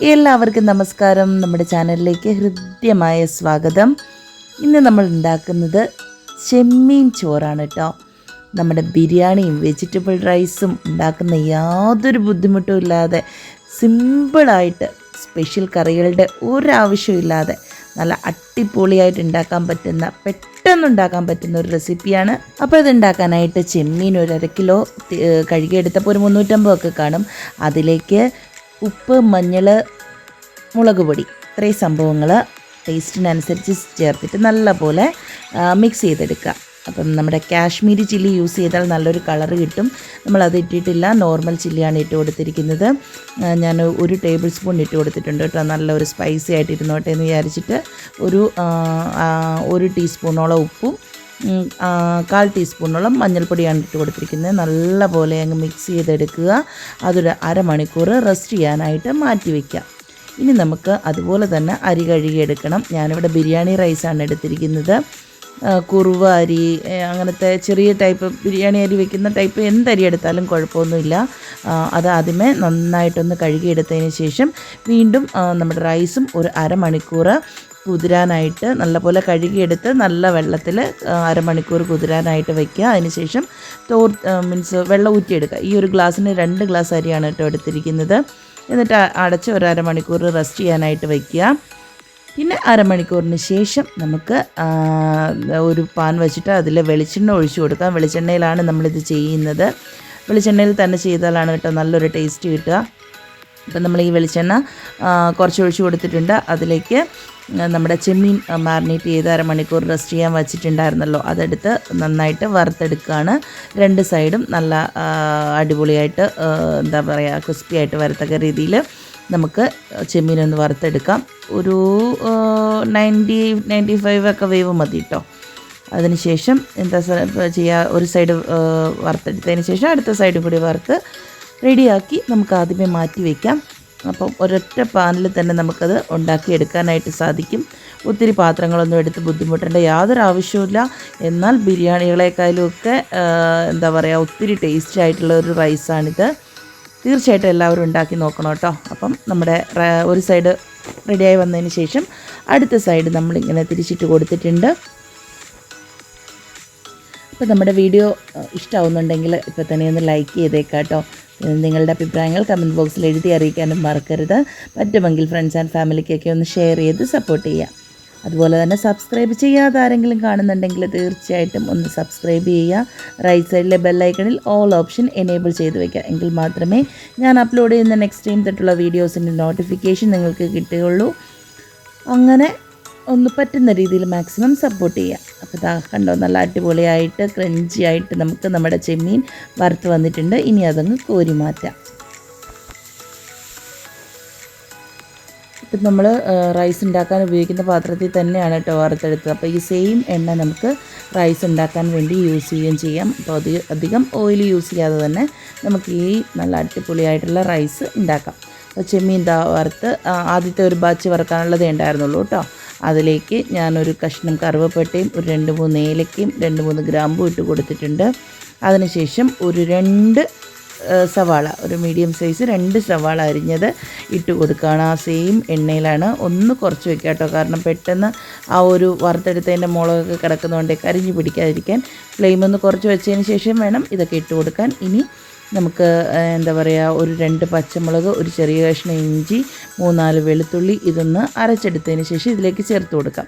എല്ലാവർക്കും നമസ്കാരം. നമ്മുടെ ചാനലിലേക്ക് ഹൃദ്യമായ സ്വാഗതം. ഇന്ന് നമ്മൾ ഉണ്ടാക്കുന്നത് ചെമ്മീൻ ചോറാണ് കേട്ടോ. നമ്മുടെ ബിരിയാണിയും വെജിറ്റബിൾ റൈസും ഉണ്ടാക്കുന്ന യാതൊരു ബുദ്ധിമുട്ടും ഇല്ലാതെ സിമ്പിളായിട്ട് സ്പെഷ്യൽ കറികളുടെ ഒരാവശ്യമില്ലാതെ നല്ല അടിപൊളിയായിട്ട് ഉണ്ടാക്കാൻ പറ്റുന്ന പെട്ടെന്നുണ്ടാക്കാൻ പറ്റുന്ന ഒരു റെസിപ്പിയാണ്. അപ്പോൾ ഇതുണ്ടാക്കാനായിട്ട് ചെമ്മീൻ ഒരു 1/2 കിലോ കഴുകിയെടുത്തപ്പോൾ ഒരു 350 ഒക്കെ കാണും. അതിലേക്ക് ഉപ്പ്, മഞ്ഞൾ, മുളക് പൊടി, ഇത്രയും സംഭവങ്ങൾ ടേസ്റ്റിനനുസരിച്ച് ചേർത്തിട്ട് നല്ലപോലെ മിക്സ് ചെയ്തെടുക്കുക. അപ്പം നമ്മുടെ കാശ്മീരി ചില്ലി യൂസ് ചെയ്താൽ നല്ലൊരു കളറ് കിട്ടും. നമ്മളത് ഇട്ടിട്ടില്ല, നോർമൽ ചില്ലിയാണ് ഇട്ട് കൊടുത്തിരിക്കുന്നത്. ഞാൻ 1 ടേബിൾ സ്പൂൺ ഇട്ട് കൊടുത്തിട്ടുണ്ട് കേട്ടോ. നല്ലൊരു സ്പൈസി ആയിട്ട് ഇരുന്നോട്ടെ എന്ന് വിചാരിച്ചിട്ട് ഒരു ടീസ്പൂണോളം ഉപ്പും 1/4 ടീസ്പൂണോളം മഞ്ഞൾപ്പൊടിയാണ് ഇട്ട് കൊടുത്തിരിക്കുന്നത്. നല്ലപോലെ അങ്ങ് മിക്സ് ചെയ്തെടുക്കുക. അതൊരു അരമണിക്കൂർ റെസ്റ്റ് ചെയ്യാനായിട്ട് മാറ്റി വയ്ക്കുക. ഇനി നമുക്ക് അതുപോലെ തന്നെ അരി കഴുകിയെടുക്കണം. ഞാനിവിടെ ബിരിയാണി റൈസാണ് എടുത്തിരിക്കുന്നത്. കുറുവ അരി, അങ്ങനത്തെ ചെറിയ ടൈപ്പ് ബിരിയാണി അരി വെക്കുന്ന ടൈപ്പ് എന്തരി എടുത്താലും കുഴപ്പമൊന്നുമില്ല. അത് ആദ്യമേ നന്നായിട്ടൊന്ന് കഴുകിയെടുത്തതിന് ശേഷം വീണ്ടും നമ്മുടെ റൈസും ഒരു അരമണിക്കൂർ കുതിരാനായിട്ട് നല്ലപോലെ കഴുകിയെടുത്ത് നല്ല വെള്ളത്തിൽ അരമണിക്കൂർ കുതിരാനായിട്ട് വയ്ക്കുക. അതിനുശേഷം വെള്ളം ഊറ്റിയെടുക്കുക. ഈ ഒരു ഗ്ലാസ്സിന് 2 ഗ്ലാസ് അരിയാണ് കേട്ടോ എടുത്തിരിക്കുന്നത്. എന്നിട്ട് അടച്ച് ഒരു അരമണിക്കൂർ റെസ്റ്റ് ചെയ്യാനായിട്ട് വയ്ക്കുക. പിന്നെ അരമണിക്കൂറിന് ശേഷം നമുക്ക് ഒരു പാൻ വെച്ചിട്ട് അതിൽ വെളിച്ചെണ്ണ ഒഴിച്ചു കൊടുക്കാം. വെളിച്ചെണ്ണയിലാണ് നമ്മളിത് ചെയ്യുന്നത്. വെളിച്ചെണ്ണയിൽ തന്നെ ചെയ്താലാണ് കേട്ടോ നല്ലൊരു ടേസ്റ്റ് കിട്ടുക. അപ്പം നമ്മൾ ഈ വെളിച്ചെണ്ണ കുറച്ച് ഒഴിച്ചു കൊടുത്തിട്ടുണ്ട്. അതിലേക്ക് നമ്മുടെ ചെമ്മീൻ മാറിനേറ്റ് ചെയ്ത് അരമണിക്കൂർ റെസ്റ്റ് ചെയ്യാൻ വച്ചിട്ടുണ്ടായിരുന്നല്ലോ, അതെടുത്ത് നന്നായിട്ട് വറുത്തെടുക്കുകയാണ്. 2 സൈഡും നല്ല അടിപൊളിയായിട്ട് എന്താ പറയുക, ക്രിസ്പി ആയിട്ട് വരത്തക്ക രീതിയിൽ നമുക്ക് ചെമ്മീനൊന്ന് വറുത്തെടുക്കാം. ഒരു 90-95 ഒക്കെ വേവ് മതി കേട്ടോ. അതിനുശേഷം എന്താ ചെയ്യുക, ഒരു സൈഡ് വറുത്തെടുത്തതിന് ശേഷം അടുത്ത സൈഡും കൂടി വറുത്ത് റെഡിയാക്കി നമുക്ക് ആദ്യമേ മാറ്റി വയ്ക്കാം. അപ്പം ഒരൊറ്റ പാനിൽ തന്നെ നമുക്കത് ഉണ്ടാക്കിയെടുക്കാനായിട്ട് സാധിക്കും. ഒത്തിരി പാത്രങ്ങളൊന്നും എടുത്ത് ബുദ്ധിമുട്ടേണ്ട യാതൊരു ആവശ്യമില്ല. എന്നാൽ ബിരിയാണികളെക്കാളും ഒക്കെ എന്താ പറയുക, ഒത്തിരി ടേസ്റ്റി ആയിട്ടുള്ള ഒരു റൈസാണിത്. തീർച്ചയായിട്ടും എല്ലാവരും ഉണ്ടാക്കി നോക്കണം കേട്ടോ. അപ്പം നമ്മുടെ ഒരു സൈഡ് റെഡിയായി വന്നതിന് ശേഷം അടുത്ത സൈഡ് നമ്മളിങ്ങനെ തിരിച്ചിട്ട് കൊടുത്തിട്ടുണ്ട്. അപ്പോൾ നമ്മുടെ വീഡിയോ ഇഷ്ടമാവുന്നുണ്ടെങ്കിൽ ഇപ്പോൾ തന്നെ ഒന്ന് ലൈക്ക് ചെയ്തേക്കാം കേട്ടോ. നിങ്ങളുടെ അഭിപ്രായങ്ങൾ കമൻറ്റ് ബോക്സിൽ എഴുതി അറിയിക്കാനും മറക്കരുത്. പറ്റുമെങ്കിൽ ഫ്രണ്ട്സ് ആൻഡ് ഫാമിലിക്കൊക്കെ ഒന്ന് ഷെയർ ചെയ്ത് സപ്പോർട്ട് ചെയ്യുക. അതുപോലെ തന്നെ സബ്സ്ക്രൈബ് ചെയ്യാതെ ആരെങ്കിലും കാണുന്നുണ്ടെങ്കിൽ തീർച്ചയായിട്ടും ഒന്ന് സബ്സ്ക്രൈബ് ചെയ്യുക. റൈറ്റ് സൈഡിലെ ബെല്ലൈക്കണിൽ ഓൾ ഓപ്ഷൻ എനേബിൾ ചെയ്ത് വയ്ക്കുക. എങ്കിൽ മാത്രമേ ഞാൻ അപ്ലോഡ് ചെയ്യുന്ന നെക്സ്റ്റ് ടൈം തൊട്ടുള്ള വീഡിയോസിൻ്റെ നോട്ടിഫിക്കേഷൻ നിങ്ങൾക്ക് കിട്ടുകയുള്ളൂ. അങ്ങനെ ഒന്ന് പറ്റുന്ന രീതിയിൽ മാക്സിമം സപ്പോർട്ട് ചെയ്യുക. അപ്പോൾ ഇതാ കണ്ടോ, നല്ല അടിപൊളിയായിട്ട് ക്രഞ്ചി ആയിട്ട് നമുക്ക് നമ്മുടെ ചെമ്മീൻ വറുത്ത് വന്നിട്ടുണ്ട്. ഇനി അതങ്ങ് കോരി മാറ്റാം. ഇപ്പം നമ്മൾ റൈസ് ഉണ്ടാക്കാൻ ഉപയോഗിക്കുന്ന പാത്രത്തിൽ തന്നെയാണ് കേട്ടോ വറുത്തെടുത്തത്. അപ്പോൾ ഈ സെയിം എണ്ണ നമുക്ക് റൈസ് ഉണ്ടാക്കാൻ വേണ്ടി യൂസ് ചെയ്യുകയും ചെയ്യാം. അപ്പോൾ അധികം ഓയിൽ യൂസ് ചെയ്യാതെ തന്നെ നമുക്ക് ഈ നല്ല അടിപൊളിയായിട്ടുള്ള റൈസ് ഉണ്ടാക്കാം. അപ്പോൾ ചെമ്മീൻ വറുത്ത് ആദ്യത്തെ ഒരു ബാച്ച് വറുക്കാനുള്ളതേ ഉണ്ടായിരുന്നുള്ളൂ കേട്ടോ. അതിലേക്ക് ഞാനൊരു കഷ്ണം കറുവപ്പട്ടയും ഒരു 2-3 ഏലക്കയും 2-3 ഗ്രാമ്പും ഇട്ട് കൊടുത്തിട്ടുണ്ട്. അതിനുശേഷം ഒരു 2 സവാള, ഒരു മീഡിയം സൈസ് 2 സവാള അരിഞ്ഞത് ഇട്ട് കൊടുക്കുകയാണ്. ആ സെയിം എണ്ണയിലാണ്. ഒന്ന് കുറച്ച് വയ്ക്കുക കേട്ടോ, കാരണം പെട്ടെന്ന് ആ ഒരു വറുത്തെടുത്തതിൻ്റെ മുളകൊക്കെ കിടക്കുന്നതുകൊണ്ട് കരിഞ്ഞു പിടിക്കാതിരിക്കാൻ ഫ്ലെയിം ഒന്ന് കുറച്ച് വെച്ചതിന് ശേഷം വേണം ഇതൊക്കെ ഇട്ട് കൊടുക്കാൻ. ഇനി നമുക്ക് എന്താ പറയുക, ഒരു 2 പച്ചമുളക്, ഒരു ചെറിയ കഷ്ണം ഇഞ്ചി, 3-4 വെളുത്തുള്ളി, ഇതൊന്ന് അരച്ചെടുത്തതിന് ശേഷം ഇതിലേക്ക് ചേർത്ത് കൊടുക്കാം.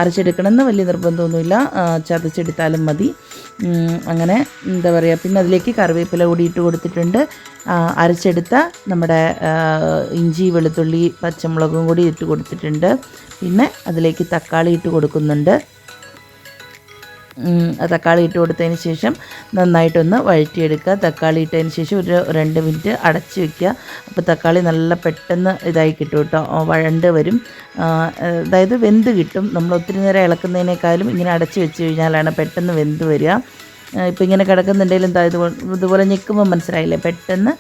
അരച്ചെടുക്കണമെന്ന് വലിയ നിർബന്ധമൊന്നുമില്ല, ചതച്ചെടുത്താലും മതി. അങ്ങനെ എന്താ പറയുക, പിന്നെ അതിലേക്ക് കറിവേപ്പില കൂടി ഇട്ട് കൊടുത്തിട്ടുണ്ട്. അരച്ചെടുത്ത നമ്മുടെ ഇഞ്ചി, വെളുത്തുള്ളി, പച്ചമുളകും കൂടി ഇട്ട് കൊടുത്തിട്ടുണ്ട്. പിന്നെ അതിലേക്ക് തക്കാളി ഇട്ട് കൊടുക്കുന്നുണ്ട്. തക്കാളി ഇട്ട് കൊടുത്തതിന് ശേഷം നന്നായിട്ടൊന്ന് വഴറ്റിയെടുക്കുക. തക്കാളി ഇട്ടതിന് ശേഷം ഒരു 2 മിനിറ്റ് അടച്ച് വയ്ക്കുക. അപ്പോൾ തക്കാളി നല്ല പെട്ടെന്ന് ഇതായി കിട്ടും കേട്ടോ, വഴണ്ട് വരും. അതായത് വെന്ത് കിട്ടും. നമ്മൾ ഒത്തിരി നേരം ഇളക്കുന്നതിനേക്കാളും ഇങ്ങനെ അടച്ച് വെച്ച് കഴിഞ്ഞാലാണ് പെട്ടെന്ന് വെന്ത് വരിക. ഇപ്പോൾ ഇങ്ങനെ കിടക്കുന്നുണ്ടെങ്കിലും ഇതുപോലെ ഞെക്കുമ്പോൾ മനസ്സിലായില്ലേ, പെട്ടെന്ന്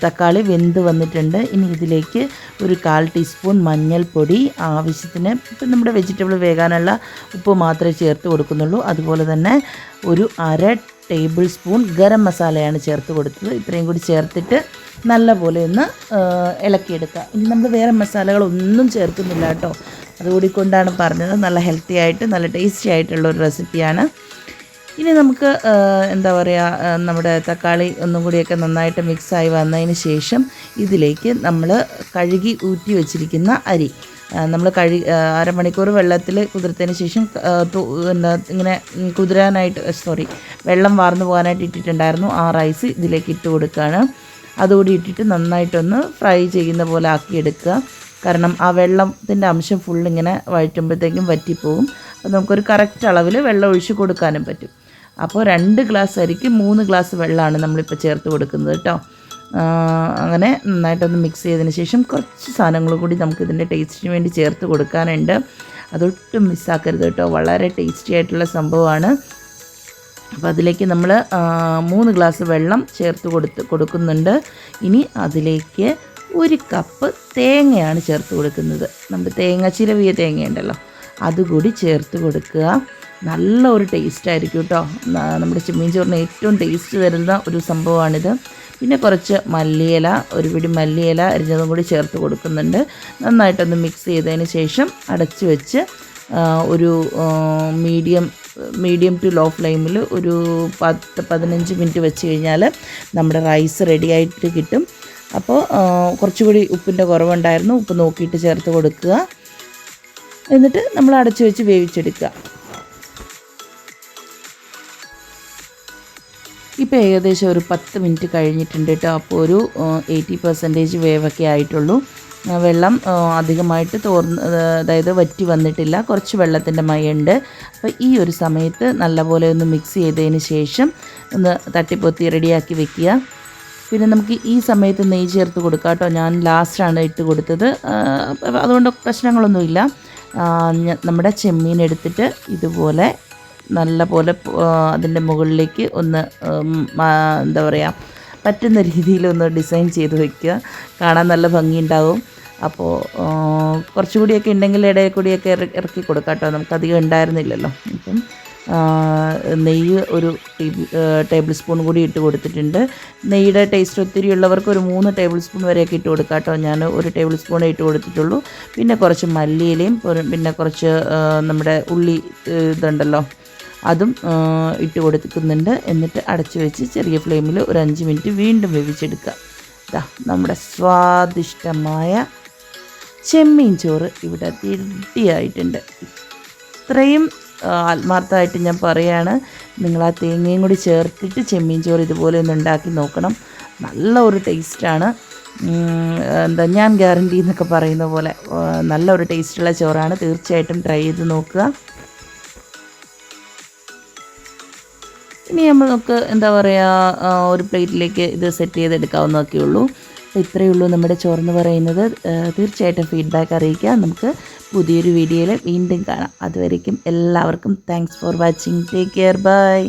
തക്കാളി വെന്ത് വന്നിട്ടുണ്ട്. ഇനി ഇതിലേക്ക് ഒരു 1/4 ടീസ്പൂൺ മഞ്ഞൾപ്പൊടി, ആവശ്യത്തിന് ഇപ്പം നമ്മുടെ വെജിറ്റബിൾ വേകാനുള്ള ഉപ്പ് മാത്രമേ ചേർത്ത് കൊടുക്കുന്നുള്ളൂ. അതുപോലെ തന്നെ ഒരു 1/2 ടേബിൾ സ്പൂൺ ഗരം മസാലയാണ് ചേർത്ത് കൊടുത്തത്. ഇത്രയും കൂടി ചേർത്തിട്ട് നല്ലപോലെ ഒന്ന് ഇളക്കിയെടുക്കുക. ഇനി നമ്മൾ വേറെ മസാലകളൊന്നും ചേർക്കുന്നില്ല കേട്ടോ. അതുകൂടി കൊണ്ടാണ് പറഞ്ഞത്. നല്ല ഹെൽത്തി ആയിട്ട് നല്ല ടേസ്റ്റി ആയിട്ടുള്ള ഒരു റെസിപ്പിയാണ്. ഇനി നമുക്ക് എന്താ പറയുക, നമ്മുടെ തക്കാളി ഒന്നും കൂടിയൊക്കെ നന്നായിട്ട് മിക്സായി വന്നതിന് ശേഷം ഇതിലേക്ക് നമ്മൾ കഴുകി ഊറ്റി വെച്ചിരിക്കുന്ന അരി നമ്മൾ അരമണിക്കൂർ വെള്ളത്തിൽ കുതിർത്തതിന് ശേഷം ഇങ്ങനെ കുതിരാനായിട്ട് വെള്ളം വാർന്നു പോകാനായിട്ട് ഇട്ടിട്ടുണ്ടായിരുന്നു. ആ റൈസ് ഇതിലേക്ക് ഇട്ട് കൊടുക്കുകയാണ്. അതുകൂടി ഇട്ടിട്ട് നന്നായിട്ടൊന്ന് ഫ്രൈ ചെയ്യുന്ന പോലെ ആക്കിയെടുക്കുക. കാരണം ആ വെള്ളത്തിൻ്റെ അംശം ഫുള്ളിങ്ങനെ വഴറ്റുമ്പോഴത്തേക്കും വറ്റിപ്പോവും. അപ്പോൾ നമുക്കൊരു കറക്റ്റ് അളവിൽ വെള്ളം ഒഴിച്ച് കൊടുക്കാനും പറ്റും. അപ്പോൾ 2 ഗ്ലാസ് അരിക്ക് 3 ഗ്ലാസ് വെള്ളമാണ് നമ്മളിപ്പോൾ ചേർത്ത് കൊടുക്കുന്നത് കേട്ടോ. അങ്ങനെ നന്നായിട്ടൊന്ന് മിക്സ് ചെയ്തതിന് ശേഷം കുറച്ച് സാധനങ്ങൾ കൂടി നമുക്കിതിൻ്റെ ടേസ്റ്റിന് വേണ്ടി ചേർത്ത് കൊടുക്കാനുണ്ട്. അതൊട്ടും മിസ്സാക്കരുത് കേട്ടോ. വളരെ ടേസ്റ്റി ആയിട്ടുള്ള സംഭവമാണ്. അപ്പോൾ അതിലേക്ക് നമ്മൾ 3 ഗ്ലാസ് വെള്ളം ചേർത്ത് കൊടുക്കുന്നുണ്ട്. ഇനി അതിലേക്ക് 1 കപ്പ് തേങ്ങയാണ് ചേർത്ത് കൊടുക്കുന്നത്. നമ്മൾ ചിരവിയ തേങ്ങയുണ്ടല്ലോ, അതുകൂടി ചേർത്ത് കൊടുക്കുക. നല്ല ഒരു ടേസ്റ്റ് ആയിരിക്കും കേട്ടോ. നമ്മുടെ ചെമ്മീൻ ചോറിന് ഏറ്റവും ടേസ്റ്റ് തരുന്ന ഒരു സംഭവമാണിത്. പിന്നെ കുറച്ച് മല്ലിയില, ഒരു പിടി മല്ലിയില അരിഞ്ഞതും കൂടി ചേർത്ത് കൊടുക്കുന്നുണ്ട്. നന്നായിട്ടൊന്ന് മിക്സ് ചെയ്തതിന് ശേഷം അടച്ചു വെച്ച് ഒരു മീഡിയം ടു ലോ ഫ്ലെയിമിൽ ഒരു 10-15 മിനിറ്റ് വെച്ച് കഴിഞ്ഞാൽ നമ്മുടെ റൈസ് റെഡി ആയിട്ട് കിട്ടും. അപ്പോൾ കുറച്ചുകൂടി ഉപ്പിൻ്റെ കുറവുണ്ടായിരുന്നു. ഉപ്പ് നോക്കിയിട്ട് ചേർത്ത് കൊടുക്കുക. എന്നിട്ട് നമ്മൾ അടച്ചു വെച്ച് വേവിച്ചെടുക്കുക. ഇപ്പോൾ ഏകദേശം ഒരു 10 മിനിറ്റ് കഴിഞ്ഞിട്ടുണ്ട് കേട്ടോ. അപ്പോൾ ഒരു 80% വേവൊക്കെ ആയിട്ടുള്ളൂ. വെള്ളം അധികമായിട്ട് അതായത് വറ്റി വന്നിട്ടില്ല. കുറച്ച് വെള്ളത്തിൻ്റെ മയമുണ്ട്. അപ്പോൾ ഈ ഒരു സമയത്ത് നല്ലപോലെ ഒന്ന് മിക്സ് ചെയ്തതിന് ശേഷം ഒന്ന് തട്ടിപ്പൊത്തി റെഡിയാക്കി വെക്കുക. പിന്നെ നമുക്ക് ഈ സമയത്ത് നെയ്യ് ചേർത്ത് കൊടുക്കാം കേട്ടോ. ഞാൻ ലാസ്റ്റാണ് ഇട്ട് കൊടുത്തത്. അതുകൊണ്ട് പ്രശ്നങ്ങളൊന്നുമില്ല. നമ്മുടെ ചെമ്മീൻ എടുത്തിട്ട് ഇതുപോലെ നല്ല പോലെ അതിൻ്റെ മുകളിലേക്ക് ഒന്ന് എന്താ പറയുക, പറ്റുന്ന രീതിയിലൊന്ന് ഡിസൈൻ ചെയ്ത് വയ്ക്കുക. കാണാൻ നല്ല ഭംഗിയുണ്ടാവും. അപ്പോൾ കുറച്ചുകൂടിയൊക്കെ ഉണ്ടെങ്കിൽ ഇടയിൽ കൂടിയൊക്കെ ഇറക്കി കൊടുക്കാം കേട്ടോ. നമുക്കധികം ഉണ്ടായിരുന്നില്ലല്ലോ. അപ്പം നെയ്യ് ഒരു ടേബിൾ സ്പൂൺ കൂടി ഇട്ട് കൊടുത്തിട്ടുണ്ട്. നെയ്യുടെ ടേസ്റ്റ് ഒത്തിരി ഉള്ളവർക്ക് ഒരു 3 ടേബിൾ സ്പൂൺ വരെയൊക്കെ ഇട്ട് കൊടുക്കാം കേട്ടോ. ഞാൻ 1 ടേബിൾ സ്പൂണേ ഇട്ട് കൊടുത്തിട്ടുള്ളൂ. പിന്നെ കുറച്ച് മല്ലിയിലയും പിന്നെ കുറച്ച് നമ്മുടെ ഉള്ളി ഇതുണ്ടല്ലോ, അതും ഇട്ട് കൊടുക്കുന്നുണ്ട്. എന്നിട്ട് അടച്ചു വെച്ച് ചെറിയ ഫ്ലെയിമിൽ ഒരു 5 മിനിറ്റ് വീണ്ടും വേവിച്ചെടുക്കുക. ഇതാ നമ്മുടെ സ്വാദിഷ്ടമായ ചെമ്മീൻ ചോറ് ഇവിടെ റെഡിയായിട്ടുണ്ട്. ഇത്രയും ആത്മാർത്ഥമായിട്ട് ഞാൻ പറയുകയാണ്, നിങ്ങൾ ആ തേങ്ങയും കൂടി ചേർത്തിട്ട് ചെമ്മീൻ ചോറ് ഇതുപോലെ ഒന്ന് ഉണ്ടാക്കി നോക്കണം. നല്ല ഒരു ടേസ്റ്റാണ്. ഞാൻ ഗ്യാരണ്ടി എന്നൊക്കെ പറയുന്ന പോലെ നല്ല ഒരു ടേസ്റ്റുള്ള ചോറാണ്. തീർച്ചയായിട്ടും ട്രൈ ചെയ്ത് നോക്കുക. ഇനി നമുക്ക് എന്താ പറയുക, ഒരു പ്ലേറ്റിലേക്ക് ഇത് സെറ്റ് ചെയ്തെടുക്കാവുന്നതൊക്കെ ഉള്ളൂ. അപ്പോൾ ഇത്രയേ ഉള്ളൂ നമ്മുടെ ചോറെന്ന് പറയുന്നത്. തീർച്ചയായിട്ടും ഫീഡ്ബാക്ക് അറിയിക്കുക. നമുക്ക് പുതിയൊരു വീഡിയോയിൽ വീണ്ടും കാണാം. അതുവരേക്കും എല്ലാവർക്കും thanks for watching. Take care. By.